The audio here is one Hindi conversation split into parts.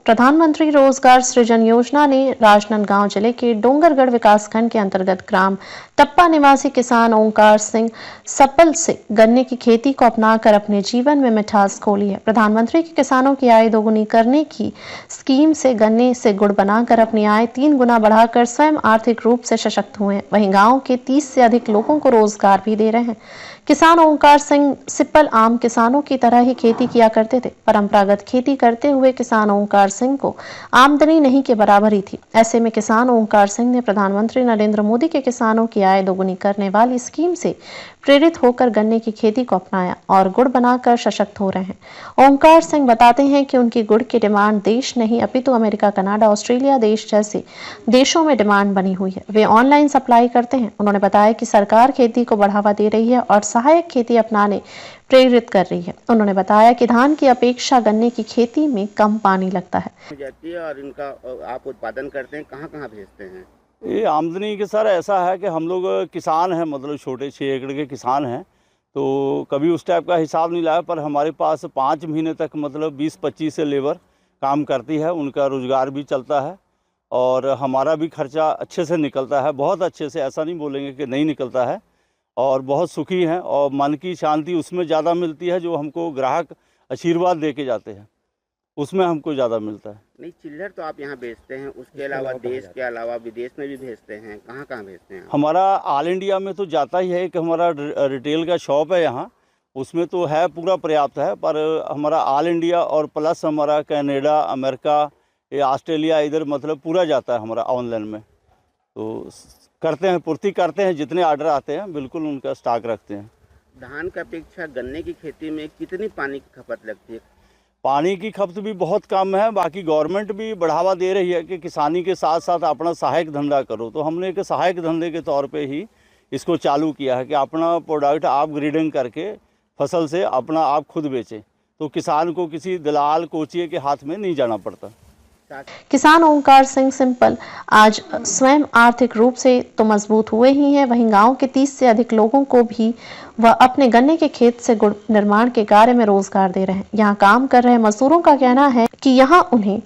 प्रधानमंत्री रोजगार सृजन योजना ने राजनांदगांव जिले के डोंगरगढ़ विकासखंड के अंतर्गत ग्राम टप्पा निवासी किसान ओंकार सिंह सप्पल से गन्ने की खेती को अपनाकर अपने जीवन में मिठास घोली है। प्रधानमंत्री के किसानों की आय दोगुनी करने की स्कीम से गन्ने से गुड़ बनाकर अपनी आय 3 गुना बढ़ाकर स्वयं आर्थिक रूप से सशक्त हुए हैं। वहीं गांव के 30 से अधिक लोगों को रोजगार भी दे रहे हैं। किसान ओंकार सिंह सिप्पल आम किसानों की तरह ही खेती किया करते थे। परंपरागत खेती करते हुए किसान ओंकार सिंह को आमदनी नहीं के बराबर ही थी। ऐसे में किसान ओंकार सिंह ने प्रधानमंत्री नरेंद्र मोदी के किसानों की आय दोगुनी करने वाली स्कीम से प्रेरित होकर गन्ने की खेती को अपनाया और गुड़ बनाकर सशक्त हो रहे हैं। ओंकार सिंह बताते हैं कि उनकी गुड़ की डिमांड देश नहीं अपितु अमेरिका, कनाडा, ऑस्ट्रेलिया देश जैसे देशों में डिमांड बनी हुई है। वे ऑनलाइन सप्लाई करते हैं। उन्होंने बताया कि सरकार खेती को बढ़ावा दे रही है और सहायक खेती अपनाने प्रेरित कर रही है। उन्होंने बताया कि धान की अपेक्षा गन्ने की खेती में कम पानी लगता है। जाती है और इनका आप उत्पादन करते हैं, कहाँ कहाँ भेजते हैं? ये आमदनी के सर ऐसा है कि हम लोग किसान हैं, मतलब छोटे 6 एकड़ के किसान हैं, तो कभी उस टाइप का हिसाब नहीं लाया, पर हमारे पास 5 महीने तक मतलब 20-25 से लेबर काम करती है, उनका रोज़गार भी चलता है और हमारा भी खर्चा अच्छे से निकलता है, बहुत अच्छे से, ऐसा नहीं बोलेंगे कि नहीं निकलता है। और बहुत सुखी हैं और मन की शांति उसमें ज़्यादा मिलती है, जो हमको ग्राहक आशीर्वाद दे के जाते हैं, उसमें हमको ज़्यादा मिलता है। नहीं, चिल्लर तो आप यहाँ बेचते हैं, उसके अलावा देश के अलावा विदेश में भी भेजते हैं, कहाँ कहाँ भेजते हैं? हमारा ऑल इंडिया में तो जाता ही है। एक हमारा रिटेल का शॉप है यहाँ, उसमें तो है पूरा पर्याप्त है, पर हमारा ऑल इंडिया और प्लस हमारा कनाडा, अमेरिका, ये ऑस्ट्रेलिया, इधर मतलब पूरा जाता है हमारा ऑनलाइन में। तो करते हैं, पूर्ति करते हैं, जितने ऑर्डर आते हैं बिल्कुल उनका स्टॉक रखते हैं। धान की अपेक्षा गन्ने की खेती में कितनी पानी की खपत लगती है? पानी की खपत भी बहुत कम है। बाकी गवर्नमेंट भी बढ़ावा दे रही है कि किसानी के साथ साथ अपना सहायक धंधा करो, तो हमने एक सहायक धंधे के तौर पे ही इसको चालू किया है कि अपना प्रोडक्ट आप ग्रेडिंग करके फसल से अपना आप खुद बेचें, तो किसान को किसी दलाल कोचिए के हाथ में नहीं जाना पड़ता। किसान ओंकार सिंह सिंपल आज स्वयं आर्थिक रूप से तो मजबूत हुए ही हैं, वहीं गांव के 30 से अधिक लोगों को भी वह अपने गन्ने के खेत से गुड़ निर्माण के कार्य में रोजगार दे रहे हैं। यहां काम कर रहे मजदूरों का कहना है कि यहां उन्हें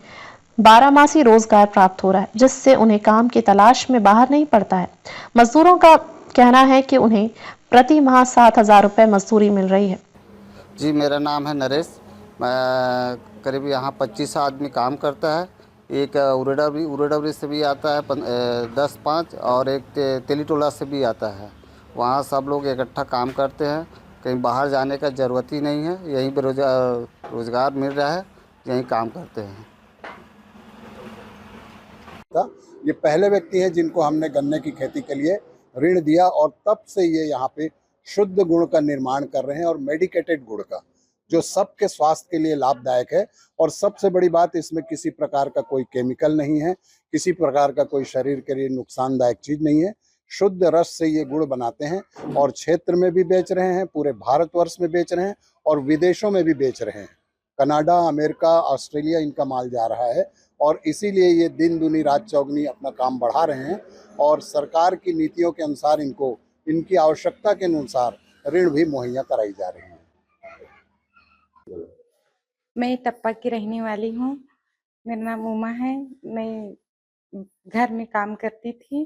12 मासी रोजगार प्राप्त हो रहा है, जिससे उन्हें काम की तलाश में बाहर नहीं पड़ता है। मजदूरों का कहना है कि उन्हें प्रति माह 7,000 रुपए मजदूरी मिल रही है। जी, मेरा नाम है नरेश। मैं करीब यहाँ 25 आदमी काम करता है। एक उरेडा से भी आता है 10-5, और एक तेलीटोला से भी आता है। वहाँ सब लोग इकट्ठा काम करते हैं, कहीं बाहर जाने का ज़रूरत ही नहीं है, यहीं पर रोज़गार मिल रहा है, यहीं काम करते हैं। ये पहले व्यक्ति हैं जिनको हमने गन्ने की खेती के लिए ऋण दिया, और तब से ये यहाँ पे शुद्ध गुड़ का निर्माण कर रहे हैं, और मेडिकेटेड गुड़ का, जो सबके स्वास्थ्य के लिए लाभदायक है। और सबसे बड़ी बात, इसमें किसी प्रकार का कोई केमिकल नहीं है, किसी प्रकार का कोई शरीर के लिए नुकसानदायक चीज नहीं है। शुद्ध रस से ये गुड़ बनाते हैं और क्षेत्र में भी बेच रहे हैं, पूरे भारतवर्ष में बेच रहे हैं और विदेशों में भी बेच रहे हैं। कनाडा, अमेरिका, ऑस्ट्रेलिया इनका माल जा रहा है, और इसीलिए ये दिन दुनी रात चौगनी अपना काम बढ़ा रहे हैं, और सरकार की नीतियों के अनुसार इनको इनकी आवश्यकता के अनुसार ऋण भी मुहैया कराई जा रही है। मैं टप्पा की रहने वाली हूँ। मेरा नाम उमा है। मैं घर में काम करती थी,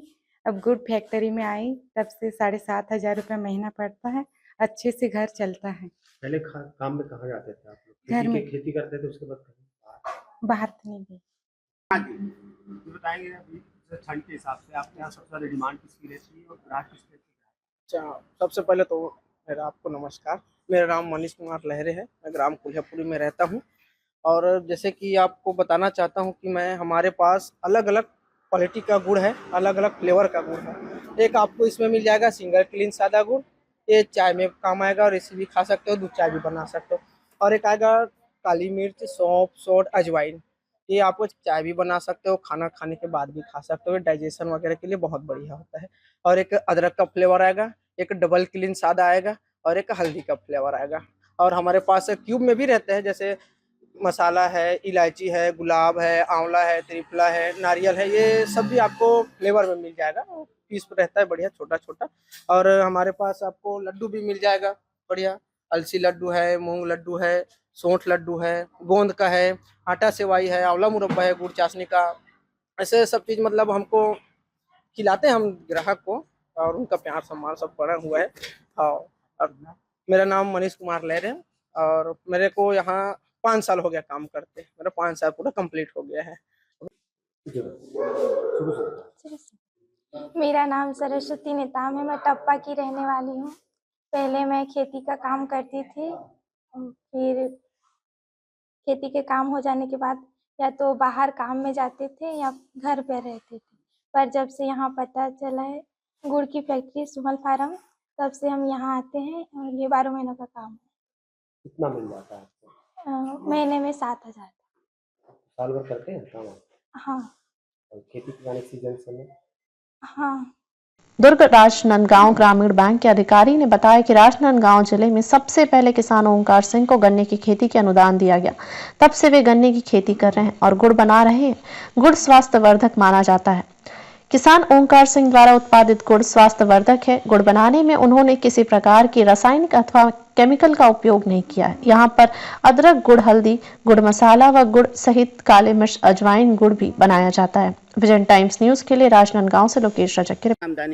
अब गुड़ फैक्ट्री में आई, तब से 7,500 रुपये महीना पड़ता है। अच्छे से घर चलता है। पहले काम में कहाँ जाते थे आप लोग? घर में खेती करते थे, उसके बाद बाहर तो नहीं गई। बताएंगे अभी ठंड के हिसाब से आपके यहाँ सबसे ज़्यादा डिमांड किसकी रहती है और ग्राहक किसकी? अच्छा, सबसे पहले तो मेरा आपको नमस्कार। मेरा नाम मनीष कुमार लहरे है। मैं ग्राम कोल्हापुरी में रहता हूँ, और जैसे कि आपको बताना चाहता हूँ कि हमारे पास अलग अलग क्वालिटी का गुड़ है, अलग अलग फ्लेवर का गुड़ है। एक आपको इसमें मिल जाएगा सिंगल क्लीन सादा गुड़, ये चाय में काम आएगा और इसे भी खा सकते हो, दूध चाय भी बना सकते हो। और एक आएगा काली मिर्च, सौंफ, सोड, अजवाइन, ये आपको चाय भी बना सकते हो, खाना खाने के बाद भी खा सकते हो, डाइजेशन वगैरह के लिए बहुत बढ़िया होता है। और एक अदरक का फ्लेवर आएगा, एक डबल क्लीन सादा आएगा, और एक हल्दी का फ्लेवर आएगा। और हमारे पास क्यूब में भी रहते हैं, जैसे मसाला है, इलायची है, गुलाब है, आंवला है, त्रिफला है, नारियल है, ये सब भी आपको फ्लेवर में मिल जाएगा। पीस रहता है बढ़िया छोटा छोटा। और हमारे पास आपको लड्डू भी मिल जाएगा बढ़िया, अलसी लड्डू है, मूंग लड्डू है, सोंठ लड्डू है, गोंद का है, आटा सेवाई है, आंवला मुरब्बा है, गुड़ चाशनी का, ऐसे सब चीज़ मतलब हमको खिलाते हैं हम ग्राहक को, और उनका प्यार सम्मान सब बना हुआ है। हाँ, और मेरा नाम मनीष कुमार लहरे है, और मेरे को यहाँ 5 साल हो गया काम करते, मेरा 5 साल पूरा कंप्लीट हो गया है। मेरा नाम सरस्वती नेताम है, मैं टप्पा की रहने वाली हूँ। पहले मैं खेती का काम करती थी, फिर खेती के काम हो जाने के बाद या तो बाहर काम में जाते थे या घर पर रहते थे। पर जब से यहाँ पता चला है गुड़ की फैक्ट्री सुमल फार्म, तब से हम यहाँ आते हैं और ये 12 महीनों का काम है। कितना मिल जाता है आपको? महीने में 7,000। साल भर करते हैं काम आप? हाँ और खेती किसानी सीजन समय? हाँ। दुर्ग राजनांदगांव ग्रामीण बैंक के अधिकारी ने बताया कि राजनांदगांव जिले में सबसे पहले किसान ओंकार सिंह को गन्ने की खेती के अनुदान दिया गया। तब से वे गन्ने की खेती कर रहे हैं और गुड़ बना रहे हैं। गुड़ स्वास्थ्यवर्धक माना जाता है। किसान ओंकार सिंह द्वारा उत्पादित गुड़ स्वास्थ्यवर्धक है। गुड़ बनाने में उन्होंने किसी प्रकार की रासायनिक अथवा केमिकल का उपयोग नहीं किया है। यहाँ पर अदरक, गुड़, हल्दी, गुड़ मसाला व गुड़ सहित काले मिर्च, अजवाइन, गुड़ भी बनाया जाता है। विजन टाइम्स न्यूज के लिए राजनांदगांव से लोकेश रजक की आमदनी